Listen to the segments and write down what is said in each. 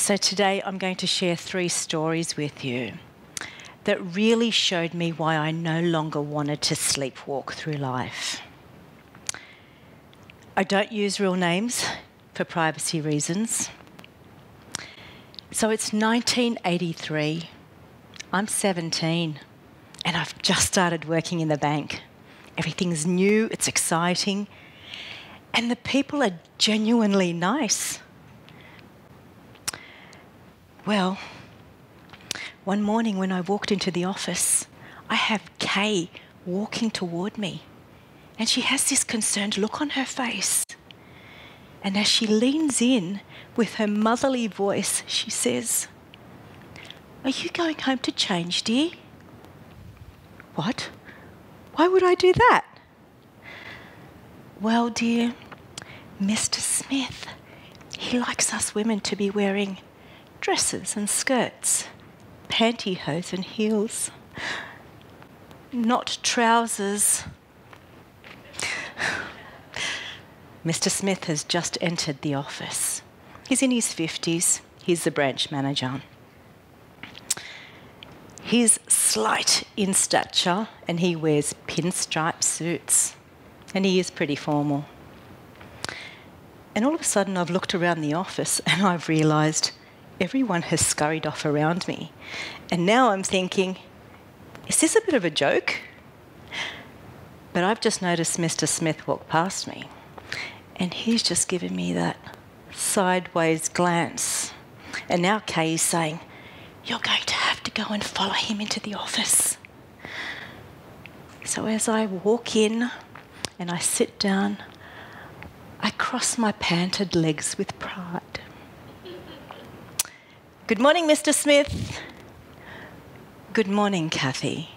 So today I'm going to share 3 stories with you that really showed me why I no longer wanted to sleepwalk through life. I don't use real names for privacy reasons. So it's 1983. I'm 17 and I've just started working in the bank. Everything's new, it's exciting, and the people are genuinely nice. Well, one morning when I walked into the office, I have Kay walking toward me, and she has this concerned look on her face. And as she leans in with her motherly voice, she says, "Are you going home to change, dear?" What? Why would I do that? Well, dear, Mr. Smith, he likes us women to be wearing dresses and skirts, pantyhose and heels, not trousers. Mr. Smith has just entered the office. He's in his 50s. He's the branch manager. He's slight in stature and he wears pinstripe suits, and he is pretty formal. And all of a sudden I've looked around the office and I've realised everyone has scurried off around me. And now I'm thinking, is this a bit of a joke? But I've just noticed Mr. Smith walk past me, and he's just given me that sideways glance. And now Kay is saying, "You're going to have to go and follow him into the office." So as I walk in and I sit down, I cross my panted legs with pride. "Good morning, Mr. Smith." "Good morning, Cathy.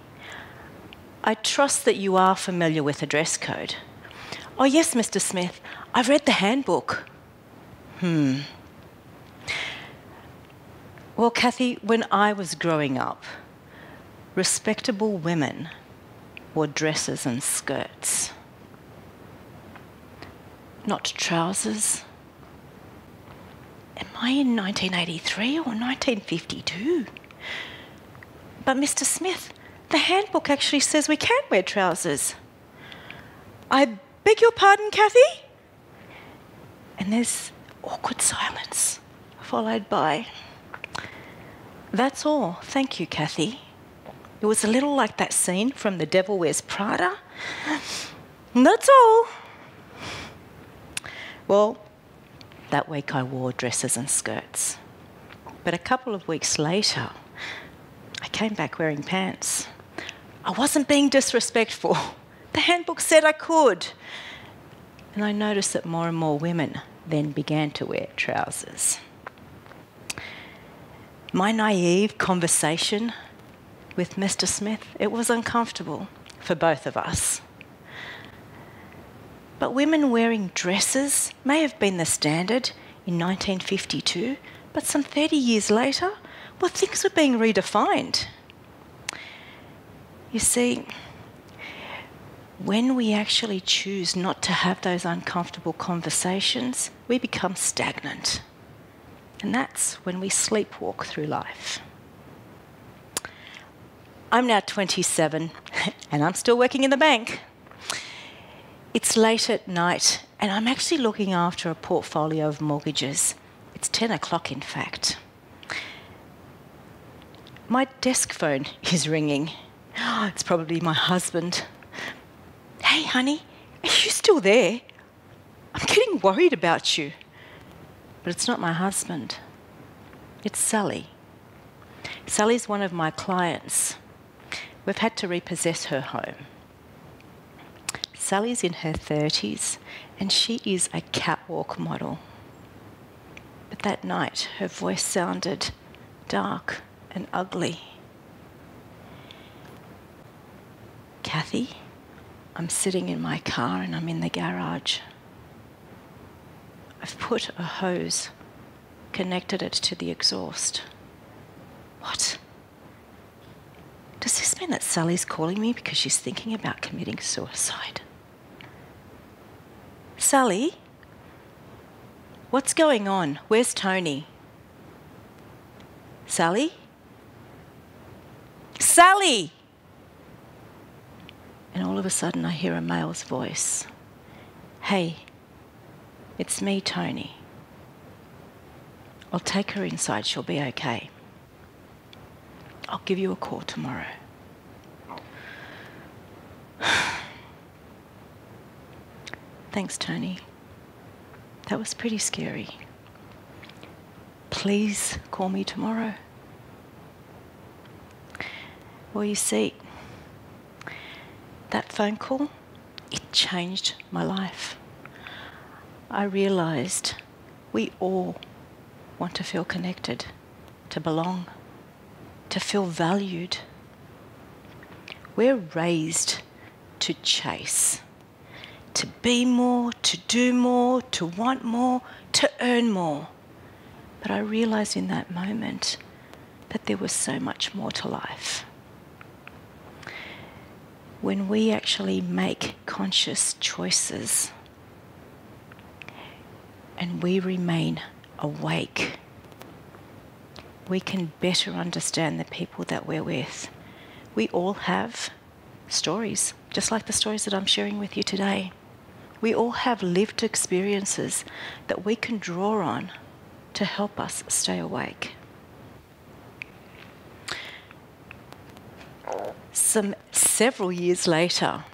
I trust that you are familiar with the dress code." "Oh yes, Mr. Smith, I've read the handbook." Well, Cathy, when I was growing up, respectable women wore dresses and skirts, not trousers. Am I in 1983 or 1952? But Mr. Smith, the handbook actually says we can wear trousers. "I beg your pardon, Cathy?" And there's awkward silence, followed by, "That's all, thank you, Cathy." It was a little like that scene from The Devil Wears Prada. That's all. Well, that week I wore dresses and skirts. But a couple of weeks later, I came back wearing pants. I wasn't being disrespectful. The handbook said I could. And I noticed that more and more women then began to wear trousers. My naive conversation with Mr. Smith, it was uncomfortable for both of us. But women wearing dresses may have been the standard in 1952, but some 30 years later, well, things were being redefined. You see, when we actually choose not to have those uncomfortable conversations, we become stagnant. And that's when we sleepwalk through life. I'm now 27 and I'm still working in the bank. It's late at night and I'm actually looking after a portfolio of mortgages. It's 10 o'clock, in fact. My desk phone is ringing. It's probably my husband. "Hey, honey, are you still there? I'm getting worried about you." But it's not my husband. It's Sally. Sally's one of my clients. We've had to repossess her home. Sally's in her 30s and she is a catwalk model. But that night, her voice sounded dark and ugly. "Cathy, I'm sitting in my car and I'm in the garage. I've put a hose, connected it to the exhaust." "What? Does this mean that Sally's calling me because she's thinking about committing suicide?" "Sally, what's going on? Where's Tony?" Sally? Sally! And all of a sudden I hear a male's voice. Hey, it's me, Tony. I'll take her inside, she'll be okay. I'll give you a call tomorrow. Thanks, Tony. That was pretty scary. Please call me tomorrow. Well, you see, that phone call, it changed my life. I realised we all want to feel connected, to belong, to feel valued. We're raised to chase, to be more, to do more, to want more, to earn more. But I realised in that moment that there was so much more to life. When we actually make conscious choices and we remain awake, we can better understand the people that we're with. We all have stories, just like the stories that I'm sharing with you today. We all have lived experiences that we can draw on to help us stay awake. Several years later,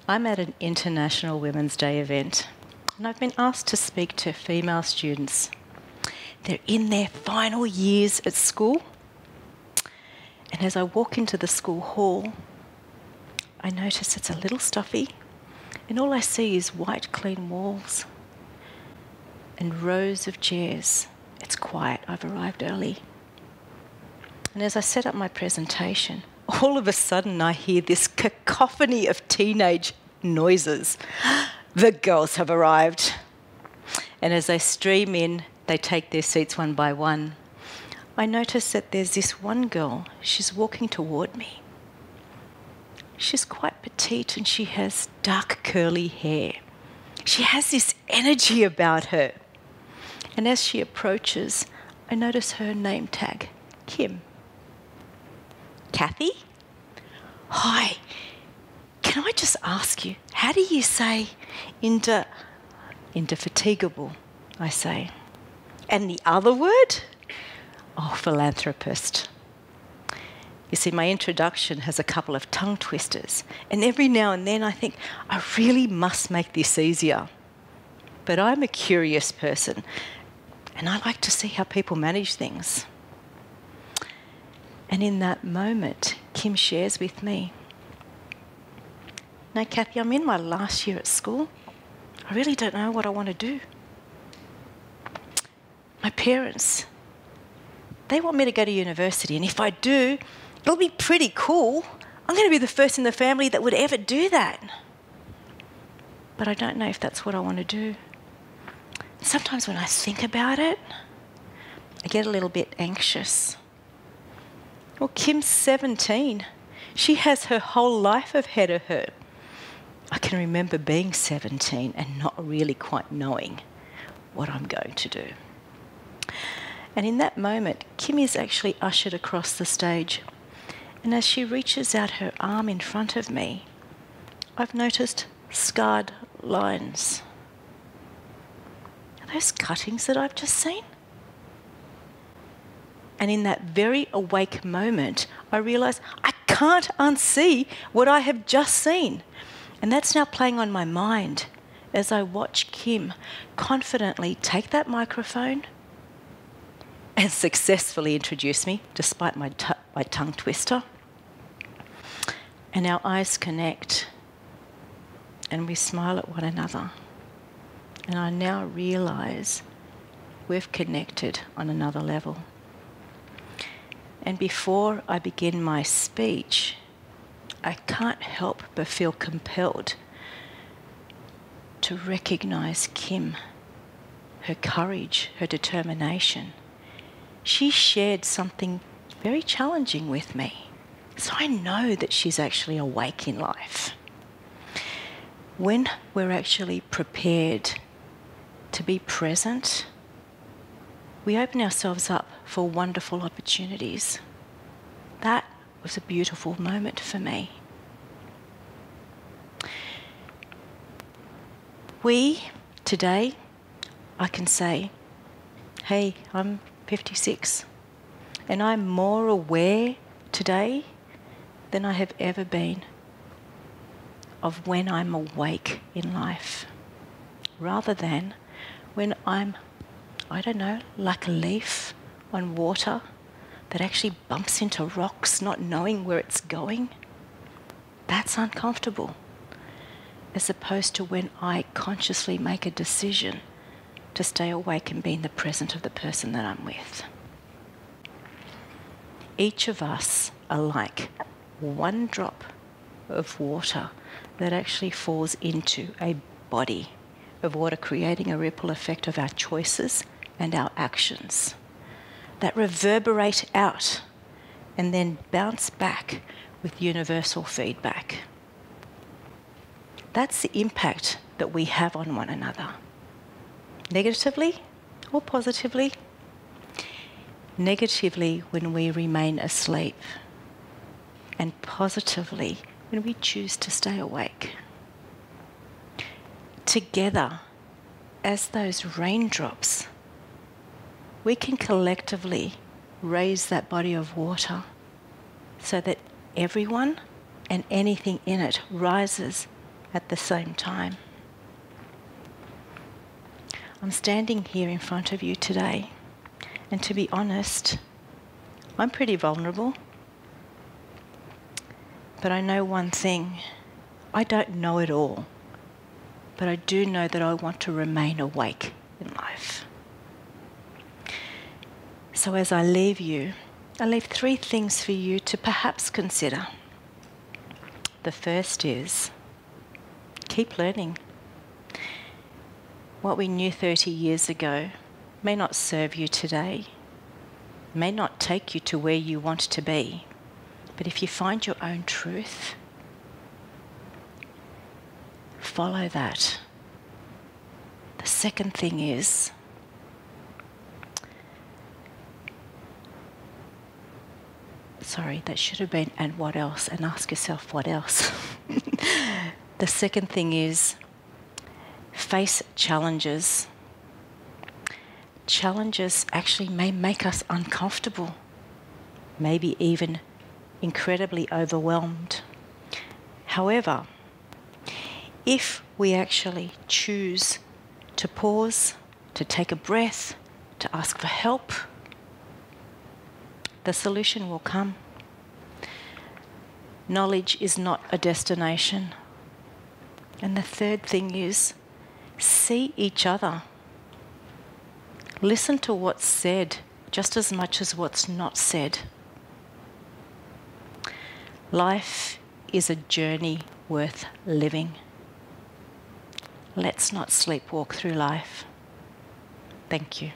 I'm at an International Women's Day event, and I've been asked to speak to female students. They're in their final years at school, and as I walk into the school hall, I notice it's a little stuffy, and all I see is white, clean walls and rows of chairs. It's quiet. I've arrived early. And as I set up my presentation, all of a sudden I hear this cacophony of teenage noises. The girls have arrived. And as they stream in, they take their seats one by one. I notice that there's this one girl, she's walking toward me. She's quite petite and she has dark curly hair. She has this energy about her. And as she approaches, I notice her name tag, Kim. Cathy? Hi. Can I just ask you, how do you say indefatigable, I say. And the other word? Oh, philanthropist. You see, my introduction has a couple of tongue twisters, and every now and then I think, I really must make this easier. But I'm a curious person, and I like to see how people manage things. And in that moment, Kim shares with me, "No, Cathy, I'm in my last year at school. I really don't know what I want to do. My parents, they want me to go to university, and if I do, it'll be pretty cool. I'm going to be the first in the family that would ever do that. But I don't know if that's what I want to do." Sometimes when I think about it, I get a little bit anxious. Well, Kim's 17. She has her whole life ahead of her. I can remember being 17 and not really quite knowing what I'm going to do. And in that moment, Kim is actually ushered across the stage. And as she reaches out her arm in front of me, I've noticed scarred lines. Are those cuttings that I've just seen? And in that very awake moment, I realise I can't unsee what I have just seen. And that's now playing on my mind as I watch Kim confidently take that microphone and successfully introduce me, despite my tongue twister. And our eyes connect, and we smile at one another. And I now realise we've connected on another level. And before I begin my speech, I can't help but feel compelled to recognise Kim, her courage, her determination. She shared something very challenging with me, so I know that she's actually awake in life. When we're actually prepared to be present, we open ourselves up for wonderful opportunities. That was a beautiful moment for me. Today, I can say, hey, I'm 56, and I'm more aware today than I have ever been of when I'm awake in life, rather than when I'm, I don't know, like a leaf on water that actually bumps into rocks not knowing where it's going. That's uncomfortable, as opposed to when I consciously make a decision to stay awake and be in the present of the person that I'm with. Each of us are like one drop of water that actually falls into a body of water, creating a ripple effect of our choices and our actions that reverberate out and then bounce back with universal feedback. That's the impact that we have on one another, negatively or positively. Negatively when we remain asleep, and positively when we choose to stay awake. Together, as those raindrops, we can collectively raise that body of water so that everyone and anything in it rises at the same time. I'm standing here in front of you today, and to be honest, I'm pretty vulnerable. But I know one thing, I don't know it all, but I do know that I want to remain awake in life. So as I leave you, I leave 3 things for you to perhaps consider. The first is, keep learning. What we knew 30 years ago may not serve you today, may not take you to where you want to be, but if you find your own truth, follow that. The second thing is, that should have been, and what else? And ask yourself, what else? The second thing is, face challenges. Challenges actually may make us uncomfortable, maybe even incredibly overwhelmed. However, if we actually choose to pause, to take a breath, to ask for help, the solution will come. Knowledge is not a destination. And the third thing is, see each other. Listen to what's said just as much as what's not said. Life is a journey worth living. Let's not sleepwalk through life. Thank you.